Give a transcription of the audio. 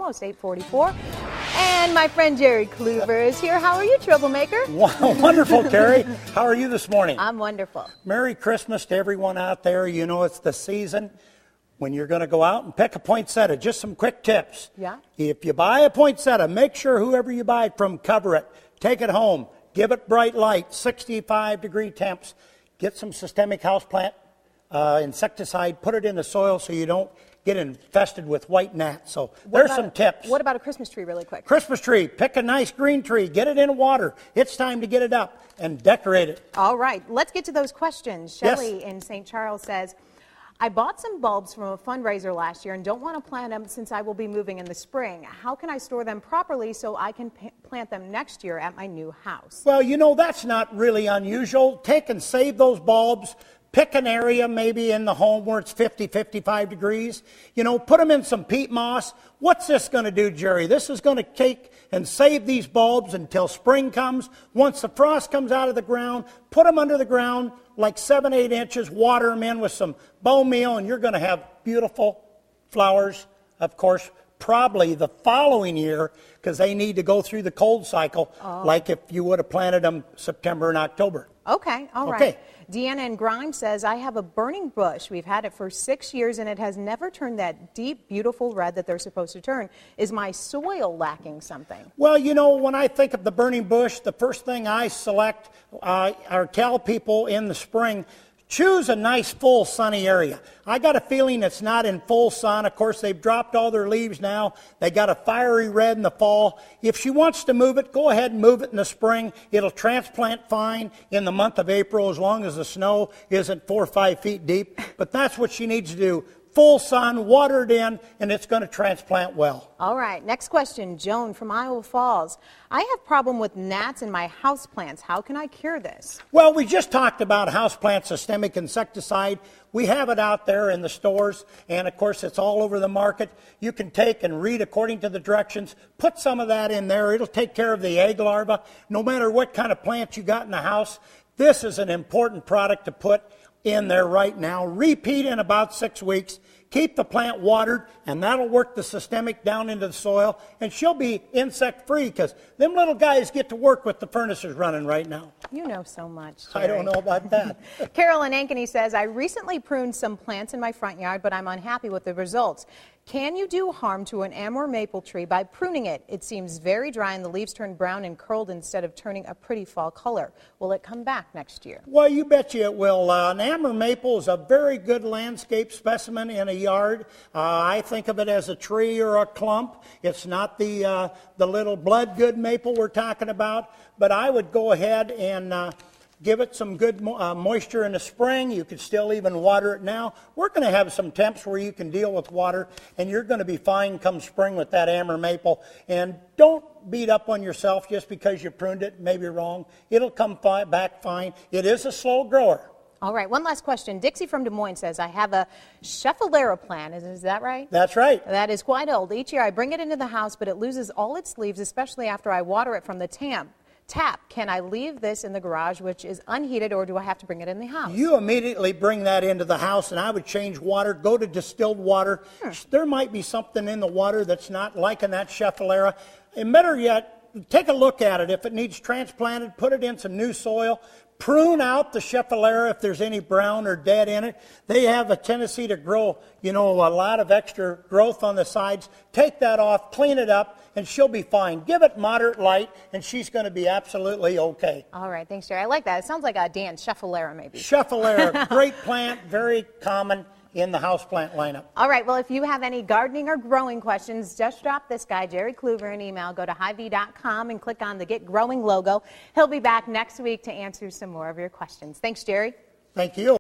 almost 8:44. And my friend Jerry Kluver is here. How are you, troublemaker? Wonderful, Terry. How are you this morning? I'm wonderful. Merry Christmas to everyone out there. You know it's the season when you're going to go out and pick a poinsettia. Just some quick tips. Yeah. If you buy a poinsettia, make sure whoever you buy it from, cover it. Take it home. Give it bright light, 65-degree temps. Get some systemic houseplant insecticide. Put it in the soil so you don't get infested with white gnats. So there's some tips. What about a Christmas tree really quick? Christmas tree. Pick a nice green tree. Get it in water. It's time to get it up and decorate it. All right. Let's get to those questions. Yes. Shelley in St. Charles says, I bought some bulbs from a fundraiser last year and don't want to plant them since I will be moving in the spring. How can I store them properly so I can plant them next year at my new house? Well, you know, that's not really unusual. Take and save those bulbs. Pick an area maybe in the home where it's 50, 55 degrees. You know, put them in some peat moss. What's this going to do, Jerry? This is going to take and save these bulbs until spring comes. Once the frost comes out of the ground, put them under the ground like 7, 8 inches. Water them in with some bone meal, and you're going to have beautiful flowers, of course, probably the following year, because they need to go through the cold cycle, like if you would have planted them September and October. Okay, all right. Okay. Deanna in Grimes says, I have a burning bush. We've had it for 6 years, and it has never turned that deep, beautiful red that they're supposed to turn. Is my soil lacking something? Well, you know, when I think of the burning bush, the first thing I select or tell people in the spring, choose a nice, full, sunny area. I got a feeling it's not in full sun. Of course, they've dropped all their leaves now. They got a fiery red in the fall. If she wants to move it, go ahead and move it in the spring. It'll transplant fine in the month of April as long as the snow isn't 4 or 5 feet deep. But that's what she needs to do. Full sun, watered in, and it's going to transplant well. All right, next question. Joan from Iowa Falls. I have problem with gnats in my houseplants. How can I cure this? Well, we just talked about houseplant systemic insecticide. We have it out there in the stores, and of course it's all over the market. You can take and read according to the directions. Put some of that in there. It'll take care of the egg larva. No matter what kind of plant you got in the house, this is an important product to put in there right now. Repeat in about 6 weeks. Keep the plant watered, and that'll work the systemic down into the soil, and she'll be insect-free because them little guys get to work with the furnaces running right now. You know so much, I Jerry. don't know about that. Carol in Ankeny says, I recently pruned some plants in my front yard, but I'm unhappy with the results. Can you do harm to an Amur maple tree by pruning it? It seems very dry and the leaves turn brown and curled instead of turning a pretty fall color. Will it come back next year? Well, you bet you it will. An Amur maple is a very good landscape specimen in a yard. I think of it as a tree or a clump. It's not the little blood-good maple we're talking about, but I would go ahead and give it some good moisture in the spring. You could still even water it now. We're going to have some temps where you can deal with water, and you're going to be fine come spring with that Amur maple. And don't beat up on yourself just because you pruned it, maybe wrong. It'll come back fine. It is a slow grower. All right, one last question. Dixie from Des Moines says, I have a Schefflera plant. Is that right? That's right. That is quite old. Each year I bring it into the house, but it loses all its leaves, especially after I water it from the tap. Can I leave this in the garage, which is unheated, or do I have to bring it in the house? You immediately bring that into the house, and I would change water. Go to distilled water. There might be something in the water that's not liking that Schefflera. And better yet, take a look at it. If it needs transplanted, put it in some new soil. Prune out the Schefflera if there's any brown or dead in it. They have a tendency to grow, you know, a lot of extra growth on the sides. Take that off, clean it up, and she'll be fine. Give it moderate light, and she's going to be absolutely okay. All right, thanks, Jerry. I like that. It sounds like a Dan Schefflera, maybe. Schefflera, great plant, very common in the houseplant lineup. All right, well, if you have any gardening or growing questions, just drop this guy, Jerry Kluver, an email. Go to hy-vee.com and click on the Get Growing logo. He'll be back next week to answer some more of your questions. Thanks, Jerry. Thank you.